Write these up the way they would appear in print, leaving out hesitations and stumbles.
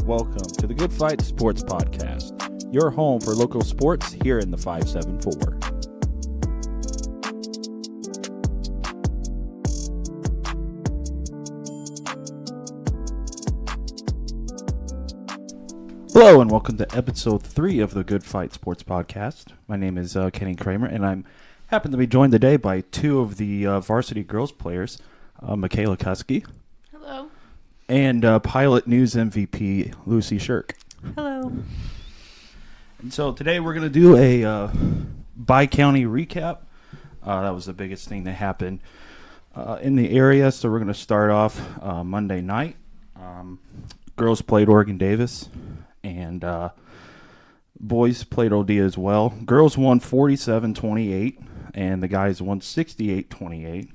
Welcome to the Good Fight Sports Podcast, your home for local sports here in the 574. Hello and welcome to episode 3 of the Good Fight Sports Podcast. My name is Kenny Kramer, and I'm happen to be joined today by two of the varsity girls players, Mikalah Kuskye. Hello. And Pilot News MVP, Lucy Sherk. Hello. And so today we're going to do a Bi-County recap. That was the biggest thing that happened in the area. So we're going to start off Monday night. Girls played Oregon Davis, and boys played Odia as well. Girls won 47-28, and the guys won 68-28.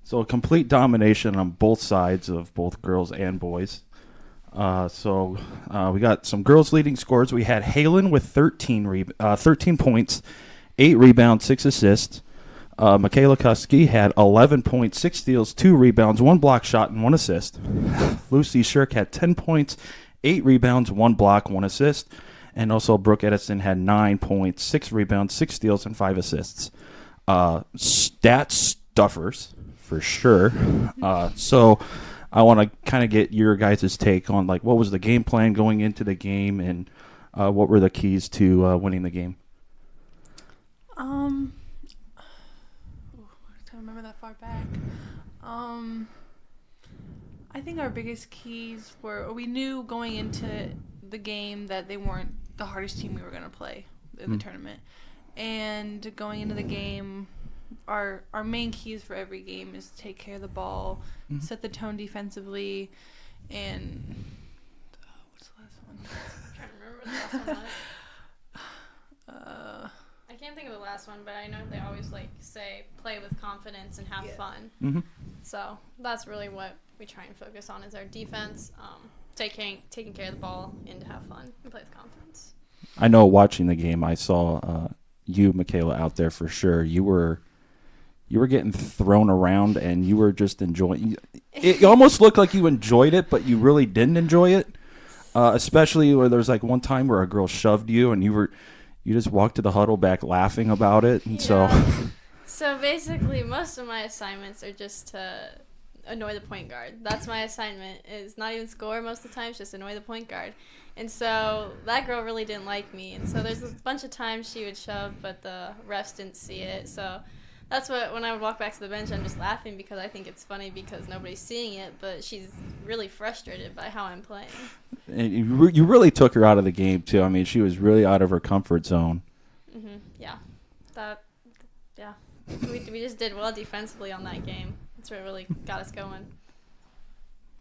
So a complete domination on both sides of both girls and boys. So we got some girls leading scores. We had Halen with 13 points, 8 rebounds, 6 assists. Mikalah Kuskye had 11 points, 6 steals, 2 rebounds, 1 block shot, and 1 assist. Lucy Sherk had 10 points, 8 rebounds, 1 block, 1 assist. And also Brooke Edison had 9 points, 6 rebounds, 6 steals, and 5 assists. Stat stuffers, for sure. So I want to kind of get your guys' take on, like, what was the game plan going into the game, and what were the keys to winning the game? I remember that far back. I think our biggest keys were, we knew going into the game that they weren't the hardest team we were going to play in the tournament. And going into the game, our main keys for every game is take care of the ball, set the tone defensively, and what's the last one? I'm trying to remember the last one. I can't think of the last one, but I know they always say play with confidence and have fun. Mm-hmm. So that's really what we try and focus on is our defense, taking care of the ball and to have fun and play with confidence. I know watching the game, I saw you, Mikalah, out there for sure. You were getting thrown around, and you were just enjoying it. Almost looked like you enjoyed it, but you really didn't enjoy it. Especially where there's one time where a girl shoved you, and you just walked to the huddle back laughing about it. And So basically, most of my assignments are just to annoy the point guard. That's my assignment, is not even score most of the time, it's just annoy the point guard. And so that girl really didn't like me. And so there's a bunch of times she would shove, but the refs didn't see it. So that's what, when I would walk back to the bench, I'm just laughing because I think it's funny because nobody's seeing it, but she's really frustrated by how I'm playing. And you really took her out of the game, too. I mean, she was really out of her comfort zone. Mm-hmm. Yeah. We just did well defensively on that game. That's what really got us going.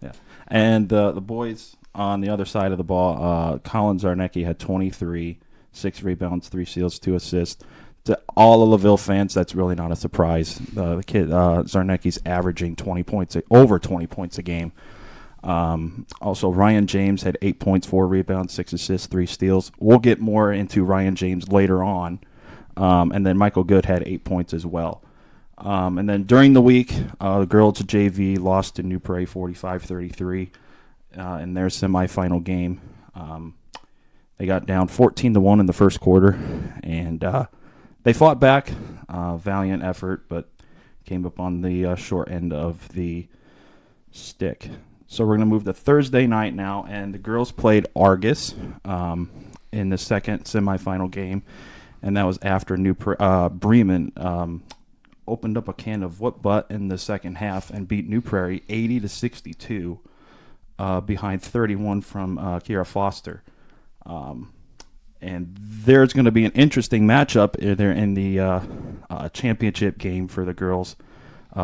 Yeah. And the boys on the other side of the ball, Colin Zarnecki had 23, 6 rebounds, 3 steals, 2 assists. To all the LaVille fans, that's really not a surprise. The kid, Zarnecki's averaging over 20 points a game. Also, Ryan James had 8 points, 4 rebounds, 6 assists, 3 steals. We'll get more into Ryan James later on. And then Michael Good had 8 points as well. And then during the week, the girls JV lost to New Prairie 45-33 in their semifinal game. They got down 14-1 in the first quarter, and they fought back. Valiant effort, but came up on the short end of the stick. So we're going to move to Thursday night now, and the girls played Argus in the second semifinal game, and that was after Bremen opened up a can of whoop butt in the second half and beat New Prairie 80-62 behind 31 from Kira Foster. And there's going to be an interesting matchup there in the championship game for the girls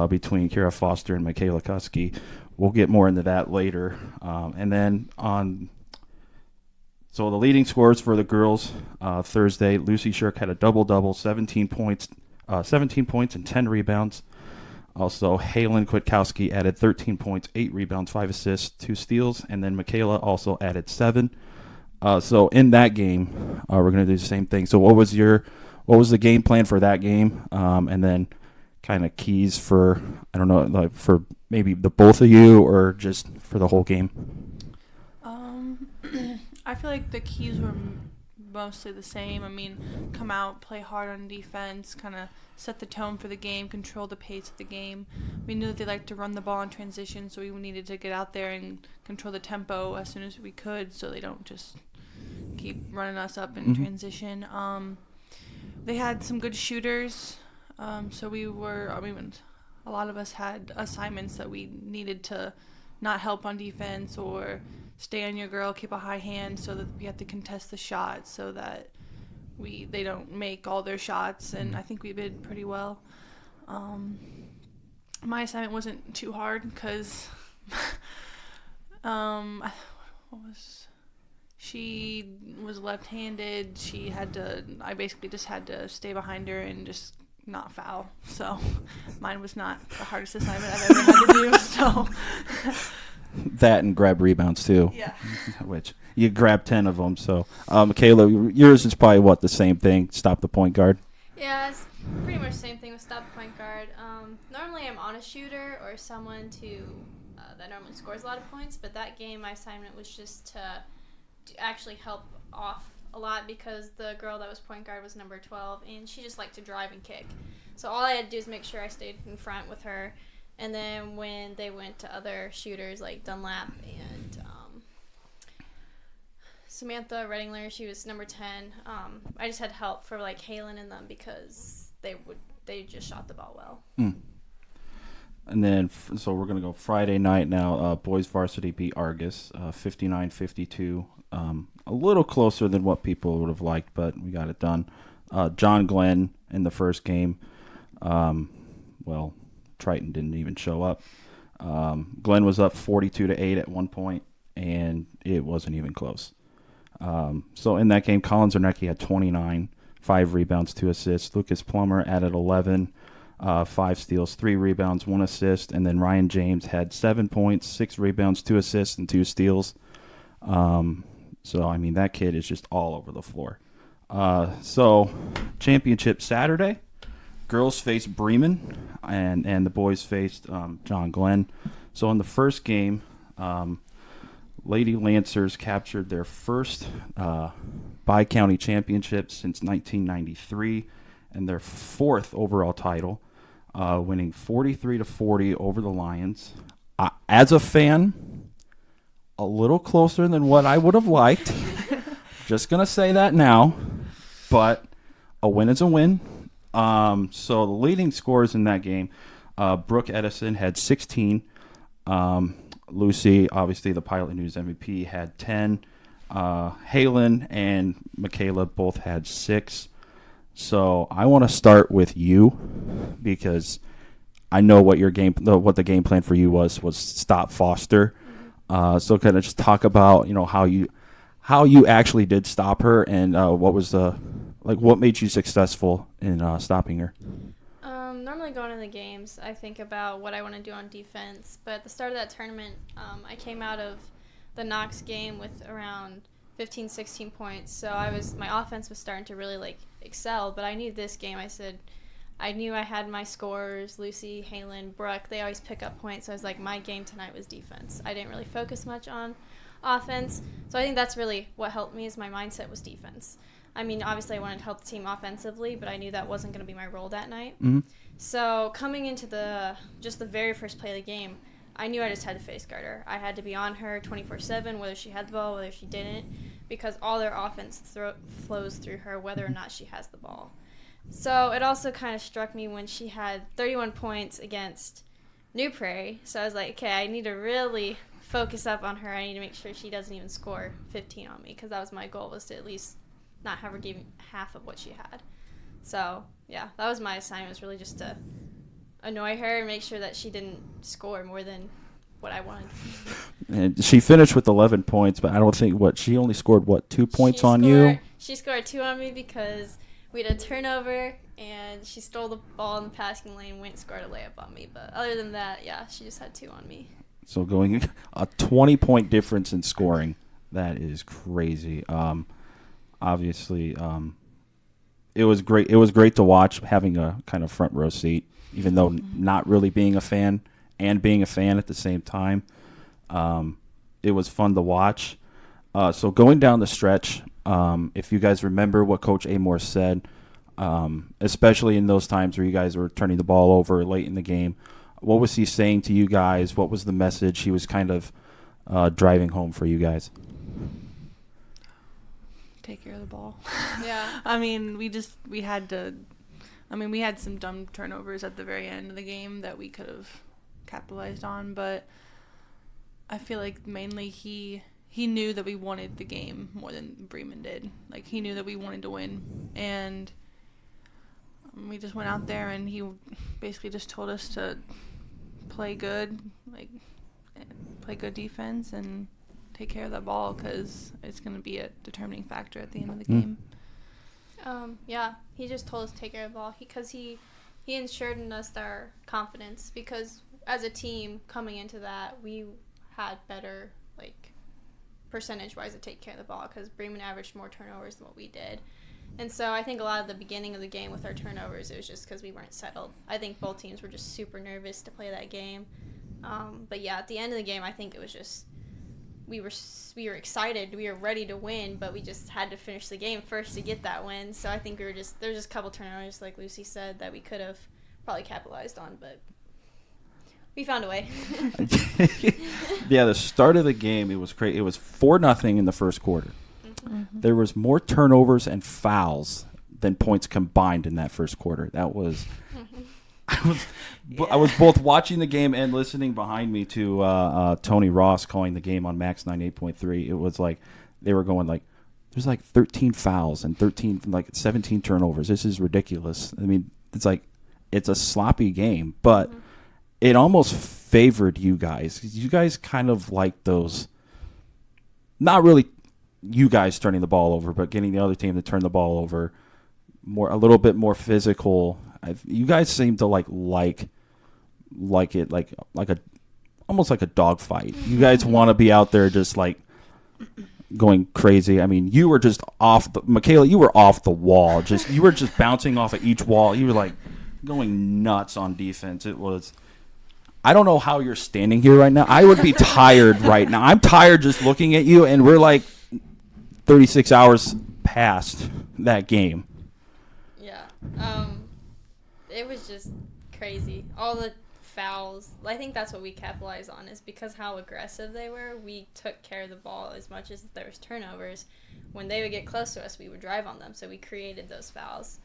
between Kira Foster and Mikalah Kuskye. We'll get more into that later. And then so the leading scores for the girls Thursday, Lucy Sherk had a double-double, 17 points and 10 rebounds. Also, Halen Kuskye added 13 points, 8 rebounds, 5 assists, 2 steals. And then Mikalah also added 7. So in that game, we're going to do the same thing. So what was the game plan for that game? And then kind of keys for, I don't know, like for maybe the both of you or just for the whole game? I feel like the keys were mostly the same. I mean, come out, play hard on defense, kind of set the tone for the game, control the pace of the game. We knew that they liked to run the ball in transition, so we needed to get out there and control the tempo as soon as we could so they don't just keep running us up in transition. They had some good shooters, so a lot of us had assignments that we needed to not help on defense or stay on your girl, keep a high hand so that we have to contest the shot so that they don't make all their shots, and I think we did pretty well. My assignment wasn't too hard because she was left-handed. I basically just had to stay behind her and just not foul. So mine was not the hardest assignment I've ever had to do. So that and grab rebounds too. Yeah. Which you grab 10 of them. So Mikalah, yours is probably the same thing. Stop the point guard. Yeah, it's pretty much the same thing with stop the point guard. Normally I'm on a shooter or someone that normally scores a lot of points, but that game my assignment was just to actually help off a lot because the girl that was point guard was number 12 and she just liked to drive and kick. So all I had to do is make sure I stayed in front with her, and then when they went to other shooters like Dunlap and Samantha Reddingler, she was number 10, I just had help for like Halen and them because they just shot the ball well. And then, so we're going to go Friday night now. Boys varsity beat Argus 59-52. A little closer than what people would have liked, but we got it done. John Glenn in the first game. Triton didn't even show up. Glenn was up 42-8 at one point, and it wasn't even close. So in that game, Colin Zarnecki had 29, 5 rebounds, 2 assists. Lucas Plummer added 11. 5 steals, 3 rebounds, 1 assist, and then Ryan James had 7 points, 6 rebounds, 2 assists, and 2 steals. That kid is just all over the floor. So championship Saturday, girls faced Bremen, and the boys faced John Glenn. So in the first game, Lady Lancers captured their first Bi-County championship since 1993 and their 4th overall title. Winning 43-40 over the Lions. As a fan, a little closer than what I would have liked. Just going to say that now. But a win is a win. So the leading scorers in that game, Brooke Edison had 16. Lucy, obviously the Pilot News MVP, had 10. Halen and Mikalah both had 6. So I want to start with you because I know what what the game plan for you was stop Foster. So kind of just talk about how you actually did stop her and what was what made you successful in stopping her. Normally going into the games, I think about what I want to do on defense. But at the start of that tournament, I came out of the Knox game with around 15, 16 points. So my offense was starting to really excel, but I knew this game, I knew I had my scorers, Lucy, Halen, Brooke, they always pick up points, so I was like, my game tonight was defense. I didn't really focus much on offense, so I think that's really what helped me is my mindset was defense. I mean, obviously I wanted to help the team offensively, but I knew that wasn't going to be my role that night. Mm-hmm. So coming into the very first play of the game, I knew I just had to face guard her. I had to be on her 24/7, whether she had the ball, whether she didn't, because all their offense flows through her, whether or not she has the ball. So it also kind of struck me when she had 31 points against New Prairie. So I was like, okay, I need to really focus up on her. I need to make sure she doesn't even score 15 on me, because that was my goal, was to at least not have her give half of what she had. So, yeah, that was my assignment, was really just to annoy her and make sure that she didn't score more than what I wanted. And she finished with 11 points, but I don't think she only scored 2 points on you? She scored 2 on me because we had a turnover and she stole the ball in the passing lane, went and scored a layup on me. But other than that, yeah, she just had 2 on me. So going a 20-point difference in scoring, that is crazy. Obviously, it was great. It was great to watch, having a kind of front row seat, even though not really being a fan and being a fan at the same time. It was fun to watch. So going down the stretch, if you guys remember what Coach Amor said, especially in those times where you guys were turning the ball over late in the game, what was he saying to you guys? What was the message he was kind of driving home for you guys? Take care of the ball. Yeah. I mean, we had some dumb turnovers at the very end of the game that we could have capitalized on, but I feel like mainly he knew that we wanted the game more than Bremen did. Like, he knew that we wanted to win, and we just went out there and he basically just told us to play good, like play good defense and take care of that ball because it's going to be a determining factor at the end of the game. Yeah, he just told us to take care of the ball because he ensured in us our confidence because as a team coming into that, we had better, like, percentage-wise to take care of the ball because Bremen averaged more turnovers than what we did. And so I think a lot of the beginning of the game with our turnovers, it was just because we weren't settled. I think both teams were just super nervous to play that game. But, yeah, at the end of the game, I think it was just we were excited. We were ready to win, but we just had to finish the game first to get that win. So I think there's just a couple turnovers, like Lucy said, that we could have probably capitalized on, but we found a way. Yeah, the start of the game, it was crazy. It was 4-0 in the first quarter. Mm-hmm. There was more turnovers and fouls than points combined in that first quarter. That was I was both watching the game and listening behind me to Tony Ross calling the game on Max 98.3. It was like they were going like, there's like 13 fouls and 17 turnovers. This is ridiculous. I mean, it's like it's a sloppy game, but it almost favored you guys. You guys kind of like those, not really you guys turning the ball over, but getting the other team to turn the ball over, a little bit more physical. You guys seem to like it almost like a dogfight. You guys want to be out there just like going crazy. I mean, you were just Mikalah, you were off the wall. You were just bouncing off of each wall. You were like going nuts on defense. It was, I don't know how you're standing here right now. I would be tired right now. I'm tired just looking at you, and we're like 36 hours past that game. Yeah. It was just crazy. All the fouls. I think that's what we capitalized on is because how aggressive they were, we took care of the ball as much as there was turnovers. When they would get close to us, we would drive on them, so we created those fouls.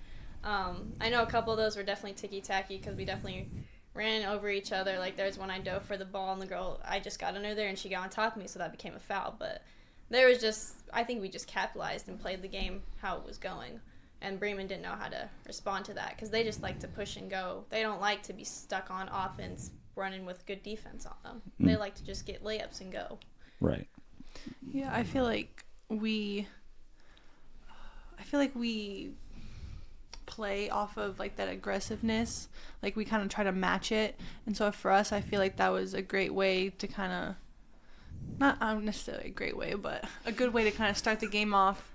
I know a couple of those were definitely ticky-tacky because we definitely ran over each other. Like, there's one I dove for the ball, and the girl, I just got under there, and she got on top of me, so that became a foul. But there was just, I think we just capitalized and played the game how it was going. And Bremen didn't know how to respond to that because they just like to push and go. They don't like to be stuck on offense running with good defense on them. They like to just get layups and go. Right. Yeah, I feel like we play off of like that aggressiveness. Like we kind of try to match it. And so for us, I feel like that was a great way to kind of, not necessarily a great way, but a good way to kind of start the game off,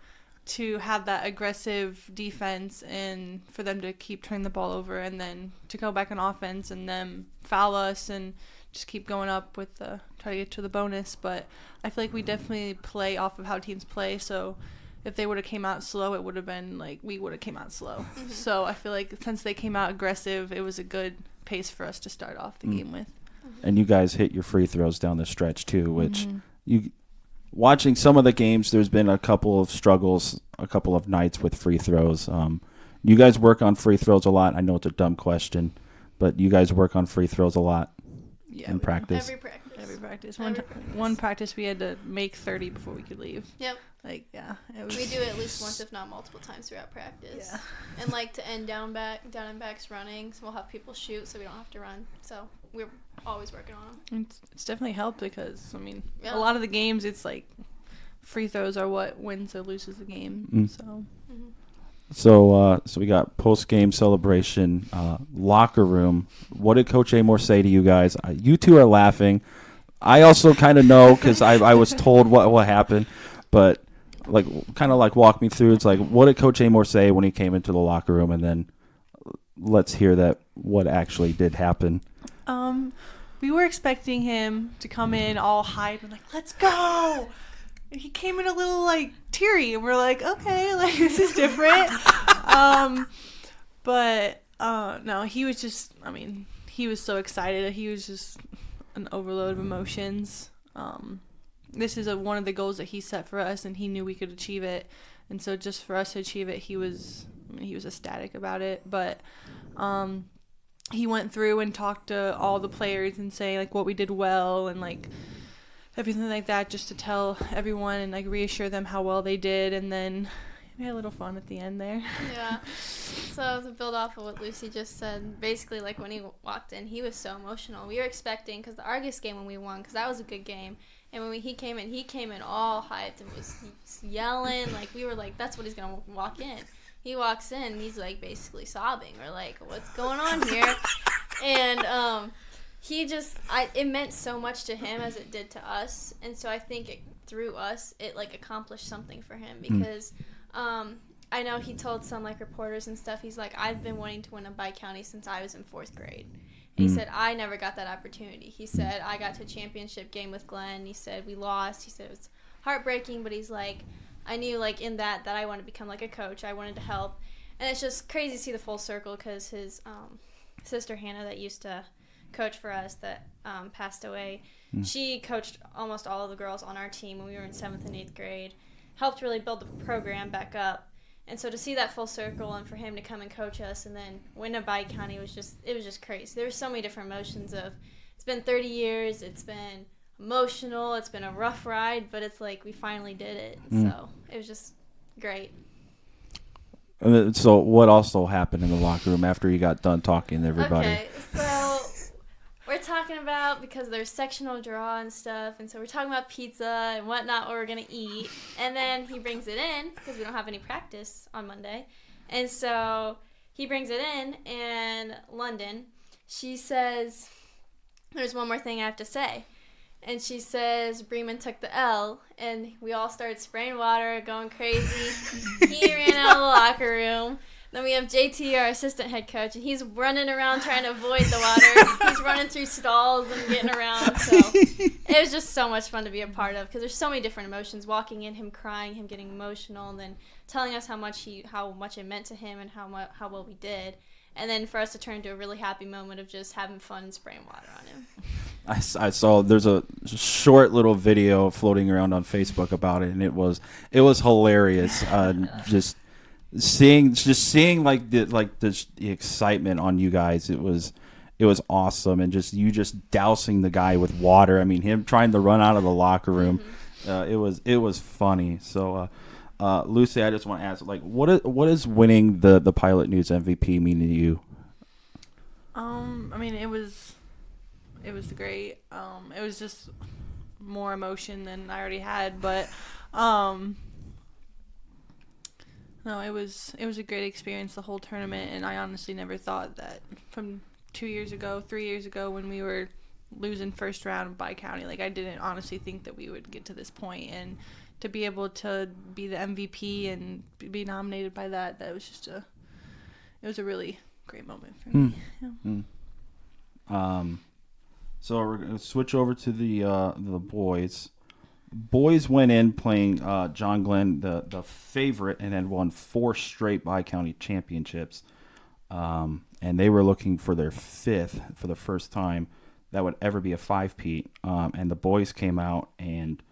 to have that aggressive defense and for them to keep turning the ball over and then to go back on offense and then foul us and just keep going up with try to get to the bonus. But I feel like we definitely play off of how teams play. So if they would have came out slow, it would have been like we would have came out slow. Mm-hmm. So I feel like since they came out aggressive, it was a good pace for us to start off the game with. And you guys hit your free throws down the stretch too, which watching some of the games, there's been a couple of struggles, a couple of nights with free throws. You guys work on free throws a lot. I know it's a dumb question, but you guys work on free throws a lot in practice. Every practice. Every practice. One practice we had to make 30 before we could leave. Yep. We do it at least once, if not multiple times throughout practice. Yeah. And like to end down and backs running, so we'll have people shoot so we don't have to run. So we're always working on them. It's definitely helped because, I mean, a lot of the games, it's like free throws are what wins or loses the game. So we got post-game celebration, locker room. What did Coach Amor say to you guys? You two are laughing. I also kind of know because I was told what happened, but kind of walk me through. It's like, what did Coach Amor say when he came into the locker room, and then let's hear what actually did happen. We were expecting him to come in all hype and like, let's go. And he came in a little, like, teary. And we're like, okay, like, this is different. No, he was just, I mean, he was so excited. He was just an overload of emotions. This is one of the goals that he set for us, and he knew we could achieve it. And so just for us to achieve it, he was ecstatic about it. But he went through and talked to all the players and say, like, what we did well and, like, everything like that, just to tell everyone and, like, reassure them how well they did. And then we had a little fun at the end there. Yeah. So to build off of what Lucy just said, basically, like, when he walked in, he was so emotional. We were expecting, because the Argus game when we won, because that was a good game, and when he came in all hyped and was yelling. Like, we were like, that's what he's going to walk in. He walks in, and he's, like, basically sobbing. We're like, what's going on here? And it meant so much to him as it did to us. And so I think through us, it, like, accomplished something for him because I know he told some, like, reporters and stuff, he's like, I've been wanting to win a Bi-County since I was in 4th grade. And he said, I never got that opportunity. He said, I got to a championship game with Glenn. He said, we lost. He said, it was heartbreaking, but he's like, I knew, like, in that I wanted to become, like, a coach. I wanted to help. And it's just crazy to see the full circle because his sister, Hannah, that used to coach for us that passed away, she coached almost all of the girls on our team when we were in 7th and 8th grade, helped really build the program back up. And so to see that full circle and for him to come and coach us and then win a Bi-County was just crazy. There were so many different emotions of, it's been 30 years, it's been emotional, it's been a rough ride, but it's like we finally did it. So it was just great. So what also happened in the locker room after you got done talking to everybody? Okay, so we're talking about, because there's sectional draw and stuff, and so we're talking about pizza and whatnot, what we're going to eat. And then he brings it in, because we don't have any practice on Monday. And so he brings it in, and London, she says, there's one more thing I have to say. And she says, Bremen took the L, and we all started spraying water, going crazy. He ran out of the locker room. Then we have JT, our assistant head coach, and he's running around trying to avoid the water. He's running through stalls and getting around. So it was just so much fun to be a part of because there's so many different emotions. Walking in, him crying, him getting emotional, and then telling us how much it meant to him and how well we did. And then for us to turn to a really happy moment of just having fun and spraying water on him. I saw there's a short little video floating around on Facebook about it, and it was hilarious. Just seeing like the excitement on you guys. It was awesome, and just dousing the guy with water. I mean, him trying to run out of the locker room. It was funny. So, Lucy, I just want to ask, like, what is winning the Pilot News MVP mean to you? I mean, it was great. It was just more emotion than I already had, but no, it was a great experience, the whole tournament, and I honestly never thought that from 3 years ago, when we were losing first round of Bi-County, like, I didn't honestly think that we would get to this point, and to be able to be the MVP and be nominated by that was just it was a really great moment for me. Yeah. So we're going to switch over to the boys. Boys went in playing John Glenn, the favorite, and then won 4 straight Bi-County championships. And they were looking for their 5th for the first time that would ever be a 5-peat. And the boys came out and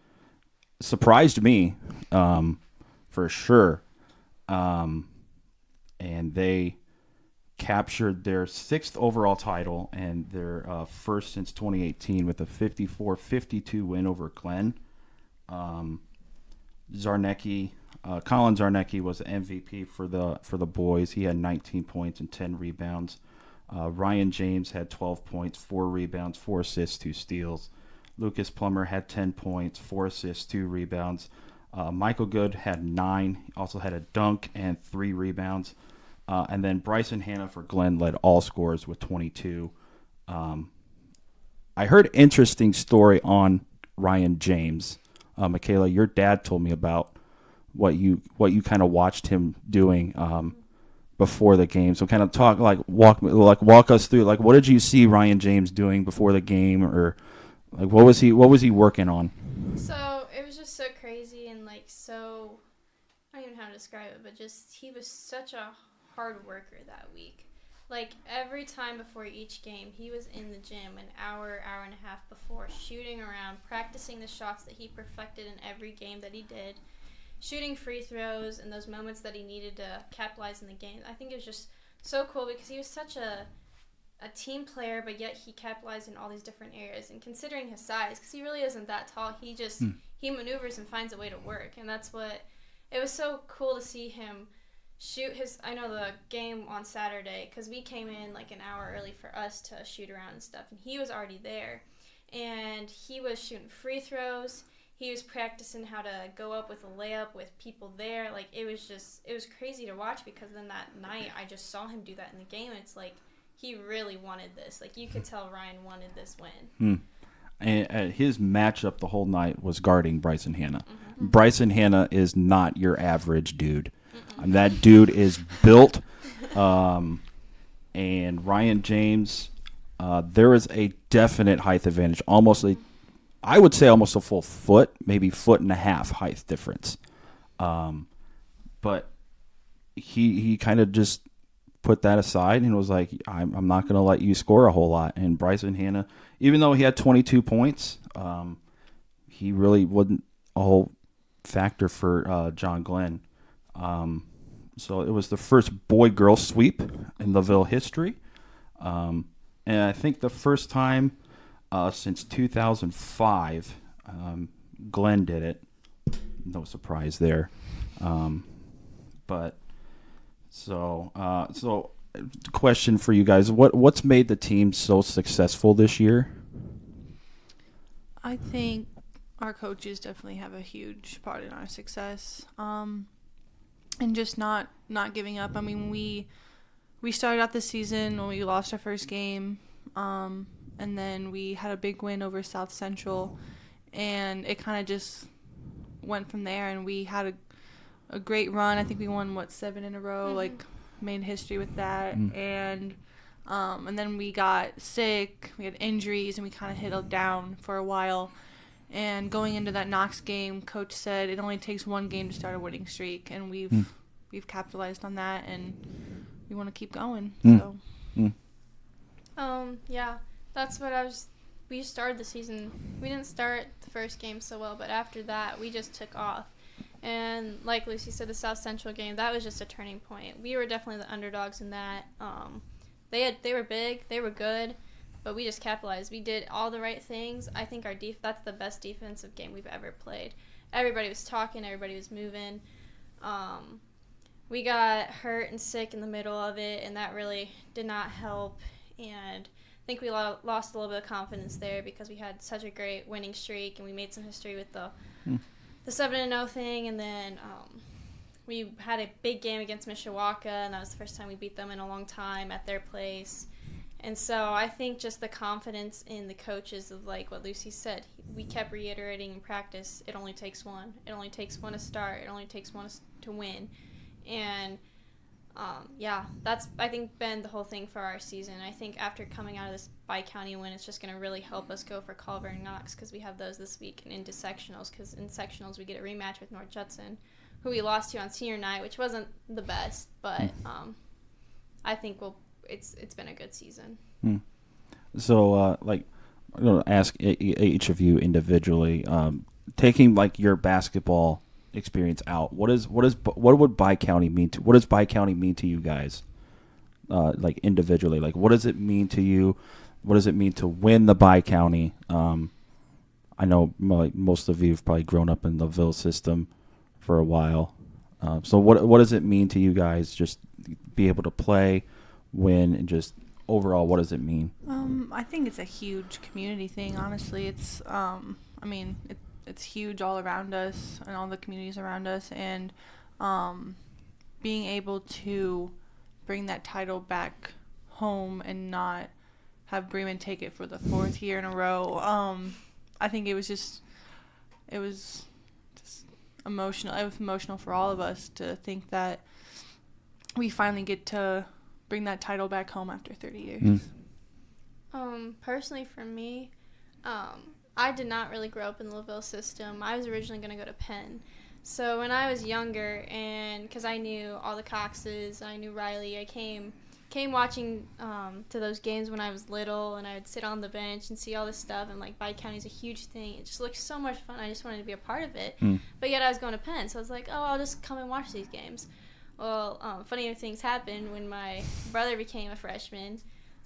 surprised me for sure. And they captured their 6th overall title and their first since 2018 with a 54-52 win over Glenn. Colin Zarnecki was the MVP for the boys. He had 19 points and 10 rebounds. Ryan James had 12 points, 4 rebounds, 4 assists, 2 steals. Lucas Plummer had 10 points, 4 assists, 2 rebounds. Michael Good had 9, also had a dunk and 3 rebounds. And then Bryson Hanna for Glenn led all scorers with 22. I heard an interesting story on Ryan James. Mikalah, your dad told me about what you kind of watched him doing before the game. So kind of walk us through, like, what did you see Ryan James doing before the game, or like what was he working on? So it was just just so crazy and like so, I don't even know how to describe it, but just he was such a hard worker that week. Like every time before each game, he was in the gym an hour and a half before, shooting around, practicing the shots that he perfected in every game that he did, shooting free throws and those moments that he needed to capitalize in the game. I think it was just so cool because he was such a team player, but yet he capitalized in all these different areas. And considering his size, because he really isn't that tall, he just he maneuvers and finds a way to work, and that's what it was so cool to see him shoot his. I know the game on Saturday because we came in like an hour early for us to shoot around and stuff, and he was already there, and he was shooting free throws. He was practicing how to go up with a layup with people there. Like it was crazy to watch because then that night I just saw him do that in the game. And it's like he really wanted this. Like you could tell Ryan wanted this win. And his matchup the whole night was guarding Bryson Hanna. Mm-hmm. Bryson Hanna is not your average dude. That dude is built. And Ryan James, there is a definite height advantage. I would say almost a full foot, maybe foot and a half height difference. But he kind of just put that aside and was like, I'm not going to let you score a whole lot. And Bryson Hanna, even though he had 22 points, he really wasn't a whole factor for John Glenn. So it was the first boy-girl sweep in LaVille history. And I think the first time since 2005, Glenn did it. No surprise there. But so question for you guys: what's made the team so successful this year? I think our coaches definitely have a huge part in our success, and just not giving up. I mean, we started out the season when we lost our first game. And then we had a big win over South Central, and it kind of just went from there. And we had a great run. I think we won 7 in a row, like made history with that. And then we got sick. We had injuries, and we kind of hit down for a while. And going into that Knox game, Coach said it only takes one game to start a winning streak, and we've capitalized on that, and we want to keep going. So. Yeah. That's what we started the season. We didn't start the first game so well, but after that, we just took off. And like Lucy said, the South Central game, that was just a turning point. We were definitely the underdogs in that. They were big, they were good, but we just capitalized. We did all the right things. I think that's the best defensive game we've ever played. Everybody was talking, everybody was moving. We got hurt and sick in the middle of it, and that really did not help. And I think we lost a little bit of confidence there because we had such a great winning streak, and we made some history with the 7-0 thing. And then we had a big game against Mishawaka, and that was the first time we beat them in a long time at their place. And so I think just the confidence in the coaches of, like what Lucy said, we kept reiterating in practice, it only takes one. It only takes one to start. It only takes one to win. And that's, I think, been the whole thing for our season. I think after coming out of this Bi-County win, it's just going to really help us go for Culver and Knox because we have those this week and into sectionals, because in sectionals we get a rematch with North Judson, who we lost to on senior night, which wasn't the best, but I think it's been a good season. So, I'm going to ask each of you individually, taking like your basketball experience out, what would Bi-County mean to? What does Bi-County mean to you guys? Like individually, like what does it mean to you? What does it mean to win the Bi-County? I know most of you have probably grown up in the LaVille system for a while. So what does it mean to you guys? Just be able to play, win, and just overall, what does it mean? I think it's a huge community thing. Honestly, it's it's huge all around us and all the communities around us, and being able to bring that title back home and not have Bremen take it for the 4th year in a row. I think it was just emotional. It was emotional for all of us to think that we finally get to bring that title back home after 30 years. Personally for me, I did not really grow up in the LaVille system. I was originally going to go to Penn. So when I was younger, and because I knew all the Coxes, I knew Riley, I came watching to those games when I was little, and I would sit on the bench and see all this stuff, and like Bi-County is a huge thing. It just looked so much fun. I just wanted to be a part of it. But yet I was going to Penn, so I was like, oh, I'll just come and watch these games. Well, funnier things happened when my brother became a freshman.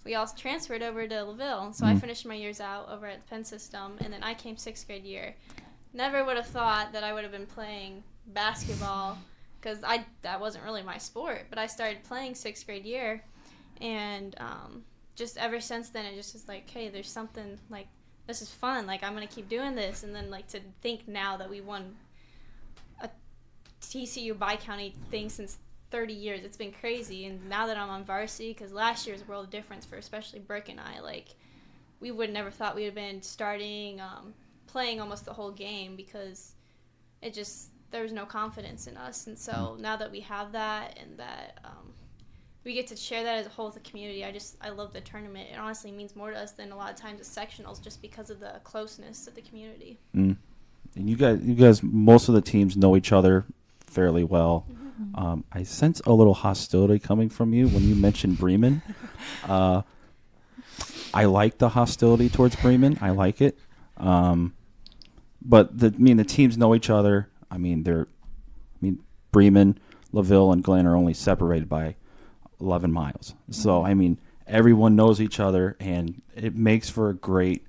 We all transferred over to LaVille, so I finished my years out over at the Penn system, and then I came 6th grade year. Never would have thought that I would have been playing basketball, because that wasn't really my sport, but I started playing 6th grade year, and just ever since then, it just was like, hey, there's something, like, this is fun, like, I'm going to keep doing this, and then, like, to think now that we won a TCU Bi-County thing since 30 years, it's been crazy, and now that I'm on varsity, because last year was a world of difference for especially Brooke and I, like, we would never thought we would have been starting, playing almost the whole game, because it just, there was no confidence in us, and so now that we have that, and that we get to share that as a whole with the community, I love the tournament. It honestly means more to us than a lot of times the sectionals, just because of the closeness of the community. And you guys, most of the teams know each other fairly well. I sense a little hostility coming from you when you mentioned Bremen. I like the hostility towards Bremen. I like it. But the teams know each other. Bremen, LaVille, and Glen are only separated by 11 miles. So everyone knows each other, and it makes for great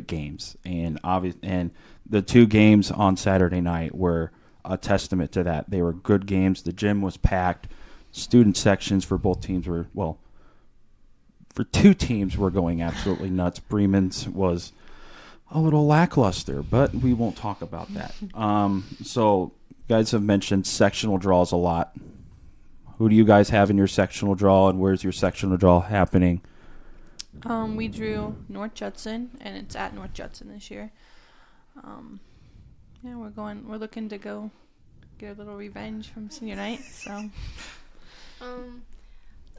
games. And the 2 games on Saturday night were a testament to that. They were good games. The gym was packed. Student sections for both teams were, for 2 teams were going absolutely nuts. Bremen's was a little lackluster, but we won't talk about that. So you guys have mentioned sectional draws a lot. Who do you guys have in your sectional draw, and where's your sectional draw happening? We drew North Judson, and it's at North Judson this year. We're looking to go get a little revenge from senior night. So,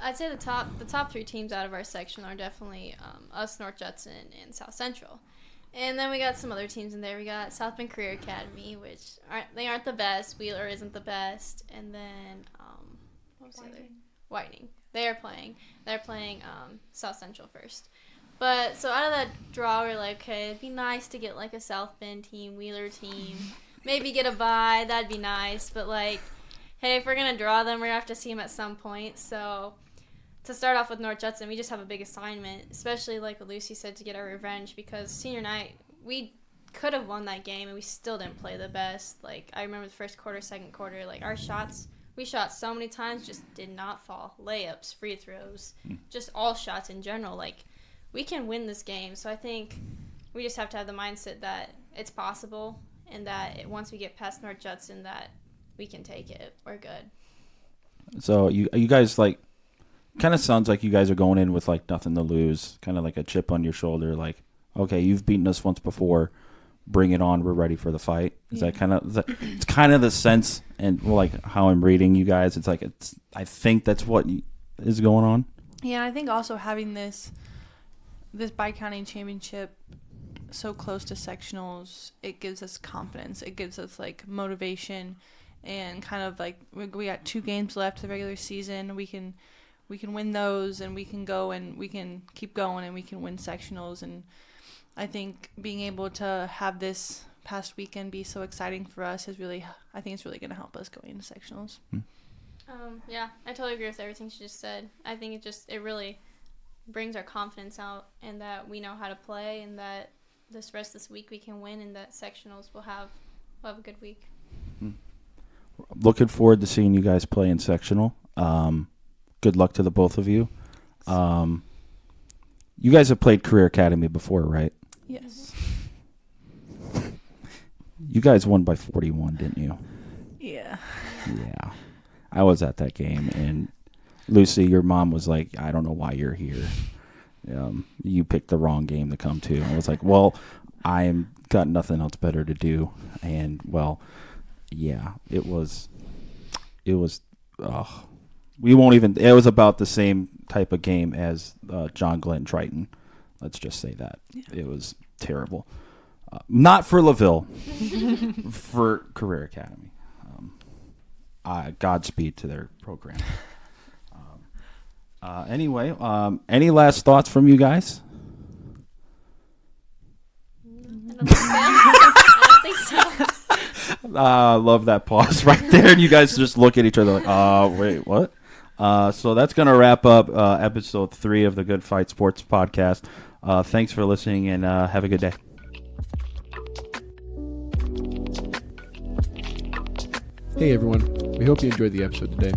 I'd say the top 3 teams out of our section are definitely us, North Judson, and South Central. And then we got some other teams in there. We got South Bend Career Academy, which aren't the best. Wheeler isn't the best. And then what was the other? Whiting. They're playing South Central first. But so out of that draw, we're like, okay, it'd be nice to get like a South Bend team, Wheeler team, maybe get a bye. That'd be nice. But like, hey, if we're gonna draw them, we're gonna have to see them at some point. So to start off with North Judson, we just have a big assignment, especially like what Lucy said, to get our revenge, because senior night we could have won that game and we still didn't play the best. Like, I remember the first quarter, second quarter, like our shots, we shot so many times, just did not fall. Layups, free throws, just all shots in general. Like, we can win this game. So I think we just have to have the mindset that it's possible, and that once we get past North Judson, that we can take it. We're good. So you guys, like, kind of sounds like you guys are going in with like nothing to lose, kind of like a chip on your shoulder, like, okay, you've beaten us once before, bring it on, we're ready for the fight. Is that kind of it's kind of the sense, and like how I'm reading you guys, it's like I think that's what is going on. Yeah, I think also having this Bi-County championship so close to sectionals, it gives us confidence. It gives us like motivation, and kind of like we got 2 games left of the regular season. We can win those, and we can go and we can keep going, and we can win sectionals. And I think being able to have this past weekend be so exciting for us I think it's really going to help us going into sectionals. Yeah, I totally agree with everything she just said. I think it really brings our confidence out, and that we know how to play, and that this week we can win, and that sectionals we'll have a good week. Looking forward to seeing you guys play in sectional. Good luck to the both of you. You guys have played Career Academy before, right? Yes. You guys won by 41, didn't you? Yeah. Yeah. I was at that game, and Lucy, your mom was like, I don't know why you're here. You picked the wrong game to come to. I was like, well, I've got nothing else better to do. And, well, yeah, it was, we won't even, it was about the same type of game as John Glenn Triton. Let's just say that. Yeah. It was terrible. Not for LaVille, for Career Academy. Godspeed to their program. Anyway, any last thoughts from you guys? I don't think so. Love that pause right there. And you guys just look at each other like, wait, what? So that's going to wrap up episode 3 of the Good Fight Sports Podcast. Thanks for listening, and have a good day. Hey everyone, we hope you enjoyed the episode today.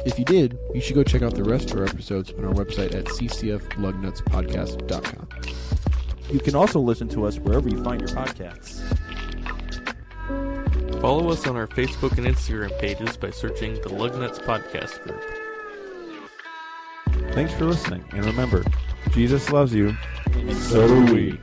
If you did, you should go check out the rest of our episodes on our website at ccflugnutspodcast.com. You can also listen to us wherever you find your podcasts. Follow us on our Facebook and Instagram pages by searching the Lugnuts Podcast Group. Thanks for listening, and remember, Jesus loves you, and so do we.